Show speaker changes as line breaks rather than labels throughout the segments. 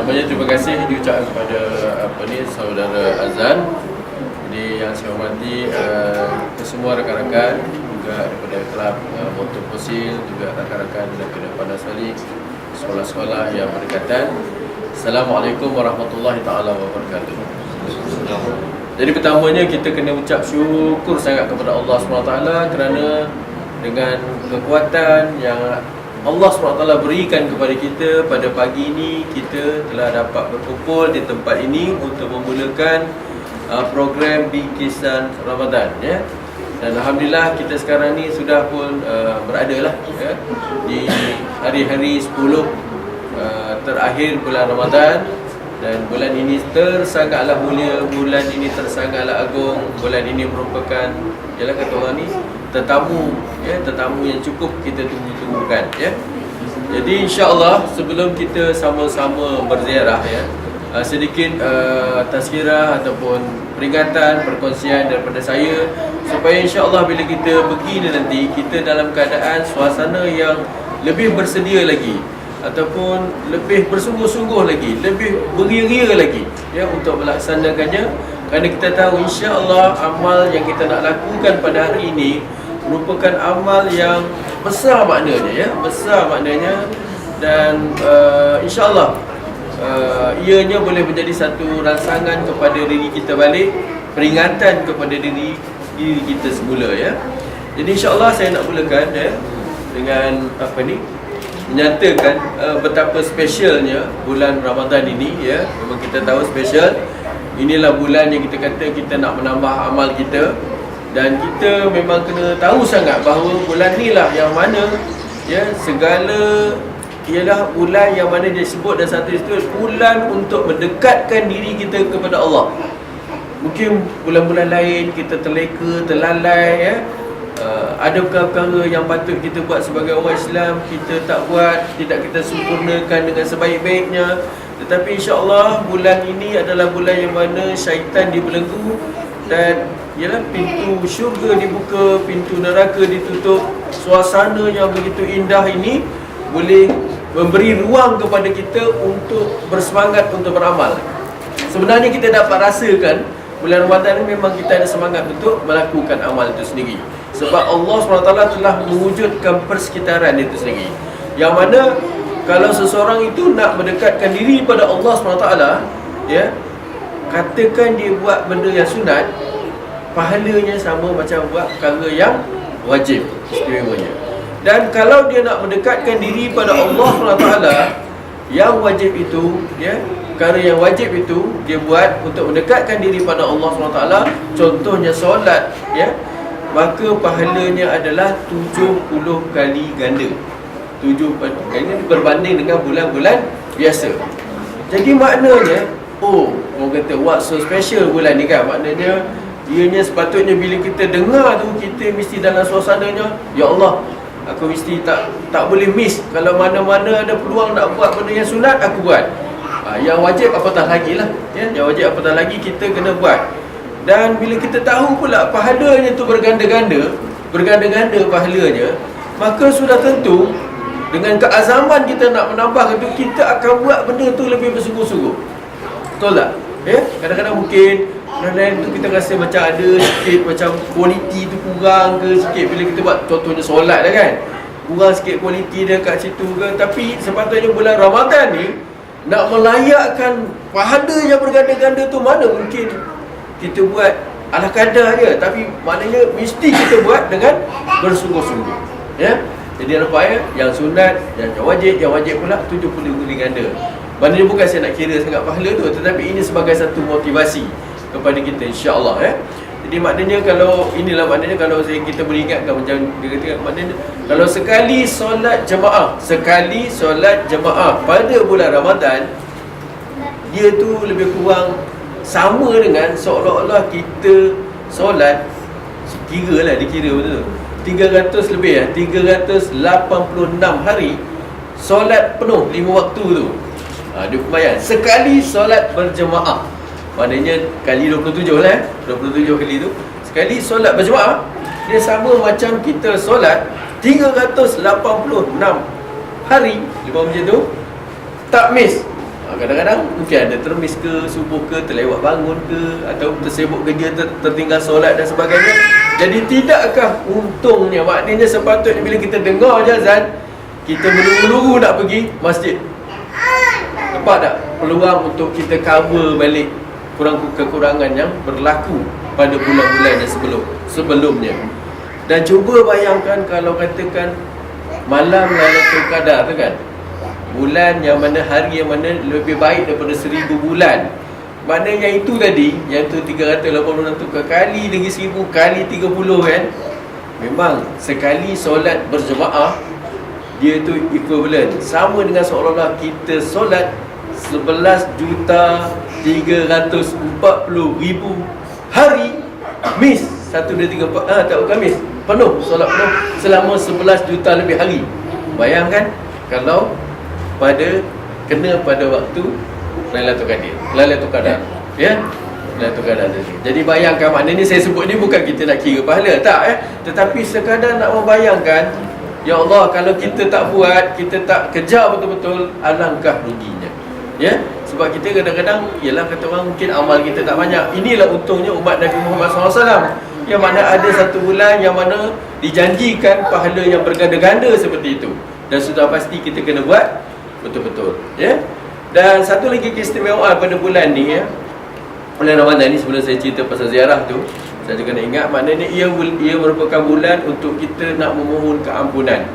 Banyak terima kasih diucapkan kepada saudara Azan. Jadi yang saya hormati kesemua rakan-rakan juga daripada kelab motor fosil, juga rakan-rakan daripada Panasonic, sekolah-sekolah yang berdekatan. Assalamualaikum warahmatullahi taala wabarakatuh. Jadi pertamanya kita kena ucap syukur sangat kepada Allah SWT kerana dengan kekuatan yang Allah SWT berikan kepada kita pada pagi ini, kita telah dapat berkumpul di tempat ini untuk memulakan program Bingkisan Ramadan, ya. Dan alhamdulillah kita sekarang ni sudah pun berada lah, ya, di hari-hari 10 terakhir bulan Ramadan. Dan bulan ini tersangatlah mulia, bulan ini tersangatlah agung. Bulan ini merupakan, ialah kata orang ni, tetamu, ya, tetamu yang cukup kita tunggu-tunggukan, ya. Jadi insya-Allah sebelum kita sama-sama berziarah, ya, sedikit tazkirah ataupun peringatan, perkongsian daripada saya, supaya insya-Allah bila kita begini nanti, kita dalam keadaan suasana yang lebih bersedia lagi, ataupun lebih bersungguh-sungguh lagi, lebih beria-ria lagi, ya, untuk melaksanakannya. Kerana kita tahu insya-Allah amal yang kita nak lakukan pada hari ini merupakan amal yang besar maknanya, ya, besar maknanya. Dan insya-Allah ianya boleh menjadi satu rangsangan kepada diri kita balik, peringatan kepada diri kita semula, ya. Jadi insya-Allah saya nak mulakan, ya, dengan menyatakan betapa spesialnya bulan Ramadan ini, ya. Memang kita tahu spesial. Inilah bulan yang kita kata kita nak menambah amal kita. Dan kita memang kena tahu sangat bahawa bulan ni lah yang mana, ya, segala ialah bulan yang mana dia sebut dan satu itu bulan untuk mendekatkan diri kita kepada Allah. Mungkin bulan-bulan lain kita terleka, terlalai, ya. Ada perkara-perkara yang patut kita buat sebagai orang Islam, kita tak buat, tidak kita sempurnakan dengan sebaik-baiknya. Tetapi insya-Allah bulan ini adalah bulan yang mana syaitan dibelenggu dan ialah pintu syurga dibuka, pintu neraka ditutup. Suasana yang begitu indah ini boleh memberi ruang kepada kita untuk bersemangat untuk beramal. Sebenarnya kita dapat rasakan bulan Ramadan ini memang kita ada semangat untuk melakukan amal itu sendiri. Sebab Allah SWT telah mewujudkan persekitaran itu sendiri, yang mana kalau seseorang itu nak mendekatkan diri pada Allah SWT, ya, katakan dia buat benda yang sunat, pahalanya sama macam buat perkara yang wajib istimewanya. Dan kalau dia nak mendekatkan diri pada Allah SWT, yang wajib itu, ya, perkara yang wajib itu dia buat untuk mendekatkan diri pada Allah SWT, contohnya solat, ya, maka pahalanya adalah 70 kali ganda. 70 kali berbanding dengan bulan-bulan biasa. Jadi maknanya, orang kata what's so special bulan ni, kan? Maknanya ianya sepatutnya bila kita dengar tu, kita mesti dalam suasananya, ya Allah, aku mesti tak boleh miss. Kalau mana-mana ada peluang nak buat benda yang sunat, aku buat. Yang wajib apatah lagi lah, ya? Yang wajib apatah lagi kita kena buat. Dan bila kita tahu pula pahalanya tu berganda-ganda pahalanya, maka sudah tentu dengan keazaman kita nak menambah itu, kita akan buat benda tu lebih bersungguh-sungguh. Betul tak? Ya? Kadang-kadang mungkin lain tu kita rasa macam ada sikit macam kualiti tu kurang ke sikit bila kita buat, contohnya solat dah, kan, kurang sikit kualiti dia kat situ ke. Tapi sepatutnya bulan Ramadan ni nak melayakkan pahala yang berganda-ganda tu, mana mungkin kita buat ala kadar je, tapi maknanya mesti kita buat dengan bersungguh-sungguh, ya. Jadi nampak, ya, yang sunat, yang wajib pula 70 kali ganda. Maknanya bukan saya nak kira sangat pahala tu, tetapi ini sebagai satu motivasi kepada kita, insya-Allah, ya. Jadi maknanya kalau inilah maknanya kalau kita beringatkan macam dia kata, maknanya kalau sekali solat jemaah pada bulan Ramadan, dia tu lebih kurang sama dengan seolah-olah kita solat, dikira betul 300 lebih, 386 hari solat penuh 5 waktu tu. Dia bayang sekali solat berjemaah, maknanya kali 27 lah, 27 kali tu sekali solat berjemaah, dia sama macam kita solat 386 hari, lebih macam tu, tak miss. Kadang-kadang mungkin ada termis ke, subuh ke, terlewat bangun ke, atau tersibuk kerja, tertinggal solat dan sebagainya. Jadi tidakkah untungnya, maknanya sepatutnya bila kita dengar je azan, kita meluru-luru nak pergi masjid. Tepat tak? Peluang untuk kita cover balik kekurangan yang berlaku pada bulan-bulan yang sebelumnya. Dan cuba bayangkan kalau katakan malam Lailatul Qadar tu kan, bulan yang mana, hari yang mana lebih baik daripada 1000 bulan. Maknanya yang itu tadi, yang tu 386 tu kali lagi 1000 kali 30 kan. Memang sekali solat berjemaah, dia tu equivalent, sama dengan seolah-olah kita solat 11,340,000 hari. Miss 1, 2, 3, 4, tak bukan miss, penuh, solat penuh selama 11 juta lebih hari. Bayangkan kalau kena pada waktu Lailatul Qadar, ya, Lailatul Qadar tadi. Jadi bayangkan, maknanya saya sebut ni bukan kita nak kira pahala, tak, tetapi sekadar nak membayangkan, ya Allah, kalau kita tak buat, kita tak kejar betul-betul, alangkah ruginya. Ya, sebab kita kadang-kadang, ialah kata orang, mungkin amal kita tak banyak. Inilah untungnya umat Nabi Muhammad SAW, yang mana ada satu bulan yang mana dijanjikan pahala yang berganda-ganda seperti itu, dan sudah pasti kita kena buat betul-betul, ya. Dan satu lagi keistimewaan pada bulan ni, ya, bulan Ramadan ni, sebelum saya cerita pasal ziarah tu, saya juga nak ingat, maknanya ia merupakan bulan untuk kita nak memohon keampunan,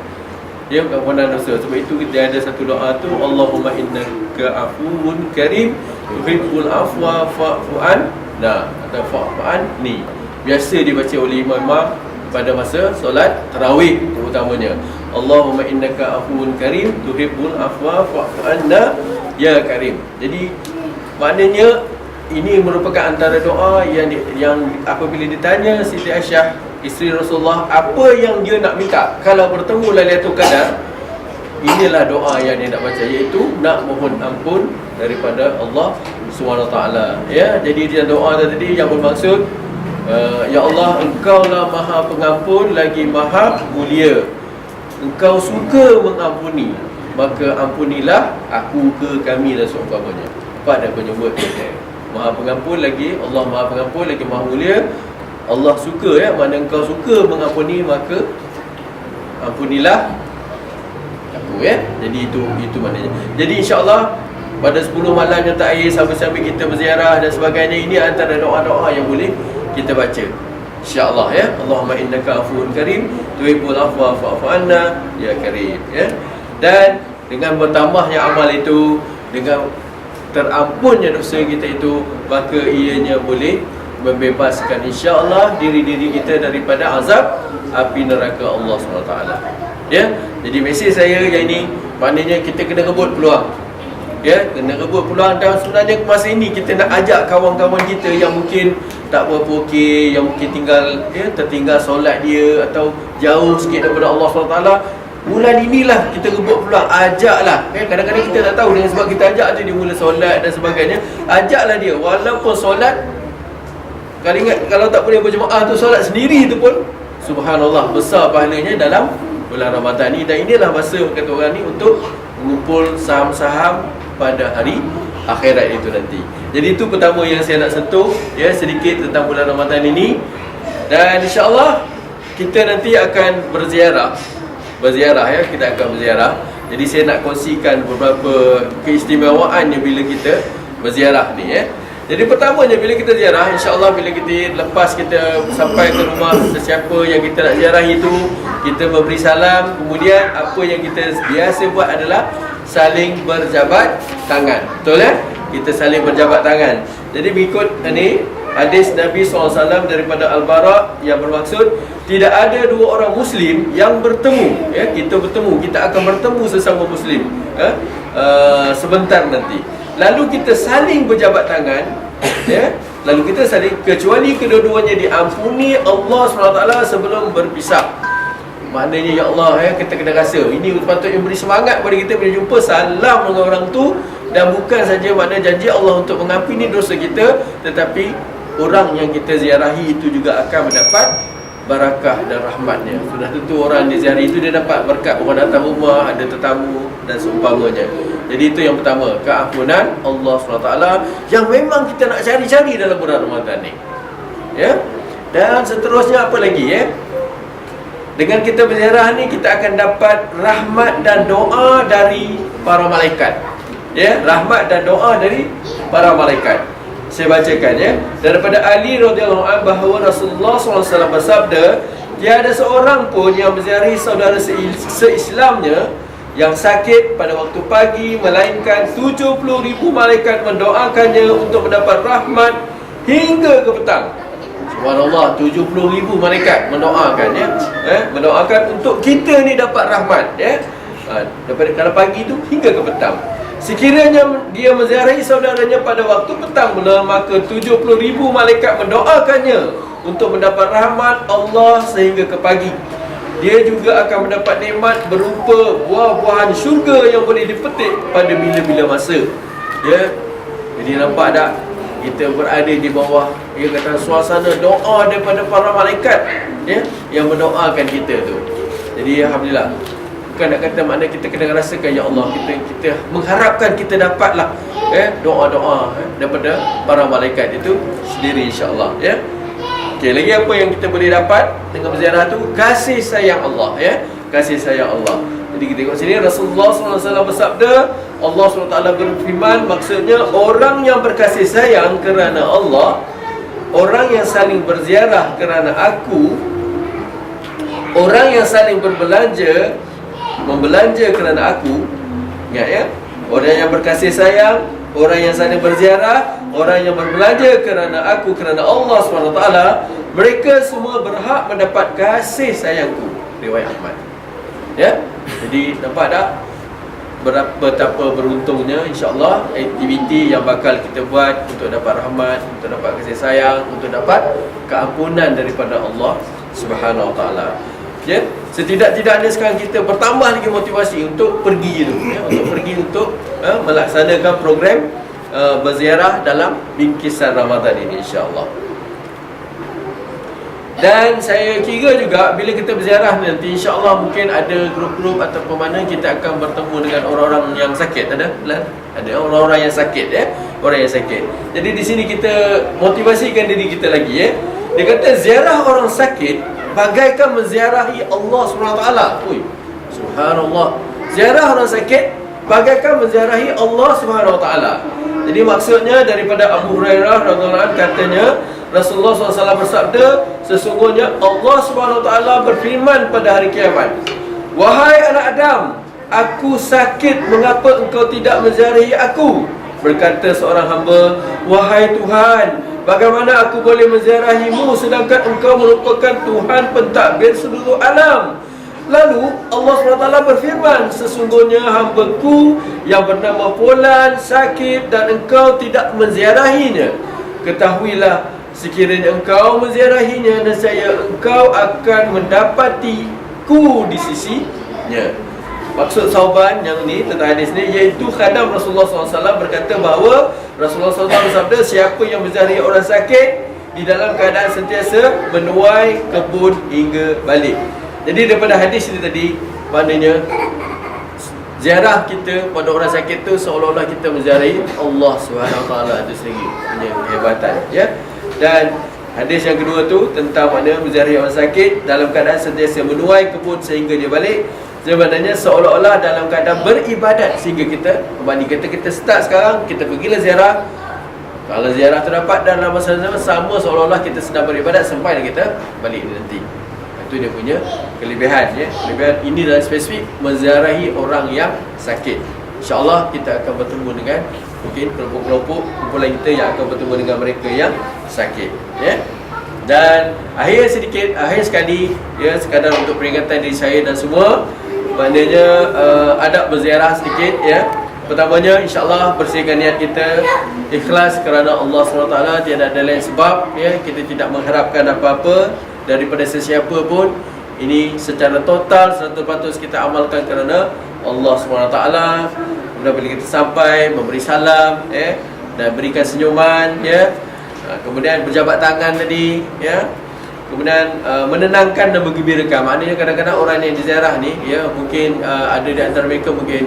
ya, keampunan dosa. Sebab itu kita ada satu doa tu, Allahumma innaka afuwun karim tuhibbul afwa fa'fu anna, atau fa'fu anni. Biasa dibaca oleh imam pada masa solat tarawih terutamanya. Allahumma innaka afuwun karim tuhibbul afwa fa'fu anna ya karim. Jadi maknanya ini merupakan antara doa yang apabila ditanya Siti Aisyah, isteri Rasulullah, apa yang dia nak minta kalau bertemu Lailatul Qadar, inilah doa yang dia nak baca, iaitu nak mohon ampun daripada Allah SWT, ya. Jadi dia doa tadi yang bermaksud, ya Allah, Engkau lah Maha Pengampun lagi Maha Mulia, Engkau suka mengampuni, maka ampunilah aku ke kami dan seumpamanya. Pada penyebut Maha Pengampun lagi, Allah Maha Pengampun lagi Maha Mulia, Allah suka, ya, mana Engkau suka mengampuni, maka ampunilah aku, ya. Jadi itu maknanya. Jadi insya-Allah pada 10 malam yang terakhir sambil-sambil kita berziarah dan sebagainya, ini antara doa-doa yang boleh kita baca, insya-Allah, ya. Allahumma innaka afuwun karim tuhibbul afwa fa'fu anna ya karim, ya. Dan dengan bertambahnya amal itu, dengan terampunnya dosa kita itu, maka ianya boleh membebaskan insya-Allah diri-diri kita daripada azab api neraka Allah SWT, ya. Jadi mesej saya yang ini, maknanya kita kena rebut peluang, ya, kena rebut peluang. Dan sebenarnya masa ini kita nak ajak kawan-kawan kita yang mungkin tak berapa okey, yang mungkin tertinggal solat dia atau jauh sikit daripada Allah SWT, bulan inilah kita rebut peluang, ajaklah, ya. Kadang-kadang kita tak tahu, dengan sebab kita ajak tu dia mula solat dan sebagainya, ajaklah dia, walaupun solat, kalau ingat, kalau tak boleh berjemaah tu, solat sendiri tu pun subhanallah besar pahalanya dalam bulan Ramadan ni. Dan inilah masa, kata orang ni, untuk mengumpul saham-saham pada hari akhirat itu nanti. Jadi itu pertama yang saya nak sentuh, ya, sedikit tentang bulan Ramadan ini. Dan insya-Allah kita nanti akan berziarah, ya, kita akan berziarah. Jadi saya nak kongsikan beberapa keistimewaan bila kita berziarah ni, ya. Jadi pertamanya bila kita ziarah, insya-Allah bila lepas kita sampai ke rumah sesiapa yang kita nak ziarah itu, kita memberi salam. Kemudian apa yang kita biasa buat adalah saling berjabat tangan. Betul, ya? Kita saling berjabat tangan. Jadi mengikut ini hadis Nabi SAW daripada Al-Bara yang bermaksud, tidak ada dua orang Muslim yang bertemu, ya, kita bertemu, kita akan bertemu sesama Muslim, ya, sebentar nanti, lalu kita saling berjabat tangan, ya, lalu kita saling, kecuali kedua-duanya diampuni Allah SWT sebelum berpisah. Maknanya, ya Allah, ya, kita kena rasa ini patutnya beri semangat pada kita bila jumpa, salam dengan orang tu. Dan bukan saja makna janji Allah untuk mengampuni dosa kita, tetapi orang yang kita ziarahi itu juga akan mendapat barakah dan rahmatnya. Sudah tentu orang diziarahi itu dia dapat berkat, orang datang rumah, ada tetamu dan seumpamanya. Jadi itu yang pertama, keampunan Allah SWT yang memang kita nak cari-cari dalam bulan Ramadan ni. Ya. Dan seterusnya apa lagi ya? Dengan kita berziarah ni kita akan dapat rahmat dan doa dari para malaikat. Ya, rahmat dan doa dari para malaikat. Saya bacakan ya. Daripada Ali radhiyallahu anhu bahawa Rasulullah SAW bersabda, tiada seorang pun yang menziarahi saudara seislamnya yang sakit pada waktu pagi melainkan 70,000 malaikat mendoakannya untuk mendapat rahmat hingga ke petang. Subhanallah, 70,000 malaikat mendoakan ya. Mendoakan untuk kita ni dapat rahmat ya. Daripada kalau pagi tu hingga ke petang. Sekiranya dia menziarahi saudaranya pada waktu petang pula, maka 70,000 malaikat mendoakannya untuk mendapat rahmat Allah sehingga ke pagi. Dia juga akan mendapat nikmat berupa buah-buahan syurga yang boleh dipetik pada bila-bila masa. Ya. Jadi nampak tak? Kita berada di bawah dia kata suasana doa daripada para malaikat ya, yang mendoakan kita tu. Jadi alhamdulillah. Bukan nak kata makna kita kena rasakan ya Allah, kita mengharapkan kita dapatlah doa-doa daripada para malaikat itu sendiri insya-Allah ya. Okey, lagi apa yang kita boleh dapat dengan berziarah tu? Kasih sayang Allah ya. Kasih sayang Allah. Jadi kita tengok sini Rasulullah SAW bersabda, Allah SWT berfirman, maksudnya orang yang berkasih sayang kerana Allah, orang yang saling berziarah kerana aku, orang yang saling membelanja kerana aku. Ingat ya, orang yang berkasih sayang, orang yang saling berziarah, orang yang berbelanja kerana aku, kerana Allah SWT, mereka semua berhak mendapat kasih sayangku. Riwayat Ahmad ya. Jadi nampak tak betapa beruntungnya insya-Allah aktiviti yang bakal kita buat untuk dapat rahmat, untuk dapat kasih sayang, untuk dapat keampunan daripada Allah Subhanahu Wa Taala. Ya, setidak-tidaknya sekarang kita bertambah lagi motivasi untuk pergi tu ya, untuk pergi untuk melaksanakan program berziarah dalam bingkisan Ramadan ini insya-Allah. Dan saya kira juga bila kita berziarah nanti insya-Allah mungkin ada grup-grup ataupun mana kita akan bertemu dengan orang-orang yang sakit. Ada orang-orang yang sakit ya, orang yang sakit. Jadi di sini kita motivasikan diri kita lagi ya. Dia kata ziarah orang sakit bagaikan menziarahi Allah SWT. Subhanallah. Ziarah orang sakit bagaikan menziarahi Allah SWT. Jadi maksudnya daripada Abu Hurairah radhiyallahu anhu katanya Rasulullah SAW bersabda, sesungguhnya Allah SWT berfirman pada hari kiamat, wahai anak Adam, aku sakit, mengapa engkau tidak menziarahi aku? Berkata seorang hamba, wahai Tuhan, bagaimana aku boleh menziarahimu sedangkan engkau merupakan Tuhan pentadbir seluruh alam? Lalu Allah SWT berfirman, sesungguhnya hambaku yang bernama Fulan sakit dan engkau tidak menziarahinya. Ketahuilah, sekiranya engkau menziarahinya, nescaya engkau akan mendapatiku di sisinya. Maksud Sauban yang ni tentang hadis ni, iaitu khadam Rasulullah SAW berkata bahawa Rasulullah SAW bersabda, siapa yang menziarahi orang sakit di dalam keadaan sentiasa menuai kebun hingga balik. Jadi daripada hadis ini tadi, maknanya ziarah kita pada orang sakit tu seolah-olah kita menziarahi Allah SWT itu sendiri punya kehebatan ya. Dan hadis yang kedua tu tentang makna menziarahi orang sakit dalam keadaan sentiasa menuai kebun sehingga dia balik. Sebenarnya seolah-olah dalam keadaan beribadat sehingga kita kembali. Kita start sekarang, kita pergilah ziarah. Kalau ziarah tu dapat dalam masa sama seolah-olah kita sedang beribadat sampai kita balik nanti. Itu dia punya kelebihan ya. Kelebihan ini dalam spesifik menziarahi orang yang sakit. InsyaAllah kita akan bertemu dengan mungkin kelompok-kelompok kumpulan kita yang akan bertemu dengan mereka yang sakit ya. Dan akhir sekali ya, sekadar untuk peringatan diri saya dan semua, maknanya adab berziarah sedikit ya. Pertamanya insyaAllah bersihkan niat kita, ikhlas kerana Allah SWT, tiada ada lain sebab ya. Kita tidak mengharapkan apa-apa daripada sesiapa pun. Ini secara total 100% kita amalkan kerana Allah SWT. Kemudian bila kita sampai memberi salam ya, dan berikan senyuman ya. Kemudian berjabat tangan tadi ya. Kemudian menenangkan dan menggembirakan. Maknanya kadang-kadang orang yang diziarah ni ya, mungkin ada di antara mereka mungkin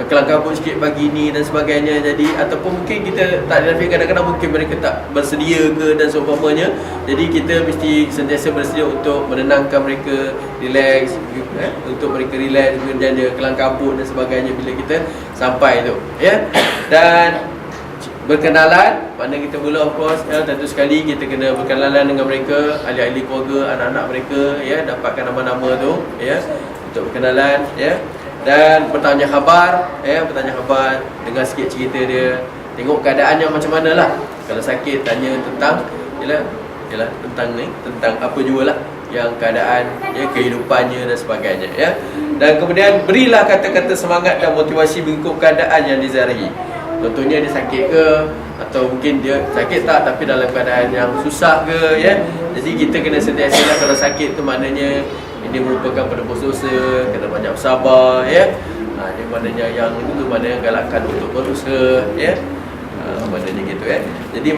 kelang kabut sikit pagi ni dan sebagainya. Jadi ataupun mungkin kita tak ada, kadang-kadang mungkin mereka tak bersedia ke dan seumpamanya. Jadi kita mesti sentiasa bersedia untuk menenangkan mereka, relax, untuk mereka relax, menjadi kelang kabut dan sebagainya bila kita sampai tu, ya. Dan berkenalan, mana kita mula of course, tentu sekali kita kena berkenalan dengan mereka, ahli-ahli keluarga, anak-anak mereka, ya, dapatkan nama-nama tu, ya, untuk berkenalan, ya. Dan bertanya khabar, ya, bertanya khabar, dengar sikit cerita dia, tengok keadaannya macam mana lah. Kalau sakit, tanya tentang yalah tentang ni, tentang apa jugalah yang keadaan, ya, kehidupannya dan sebagainya, ya. Dan kemudian berilah kata-kata semangat dan motivasi mengikut keadaan yang diziarahi. Contohnya dia sakit ke, atau mungkin dia sakit tak tapi dalam keadaan yang susah ke, ya. Jadi kita kena sentiasa lah, kalau sakit tu maknanya ini merupakan penebus dosa, kena banyak bersabar, ya. Dia maknanya yang itu tu maknanya galakkan untuk berusaha, ya. Maknanya gitu, ya. Jadi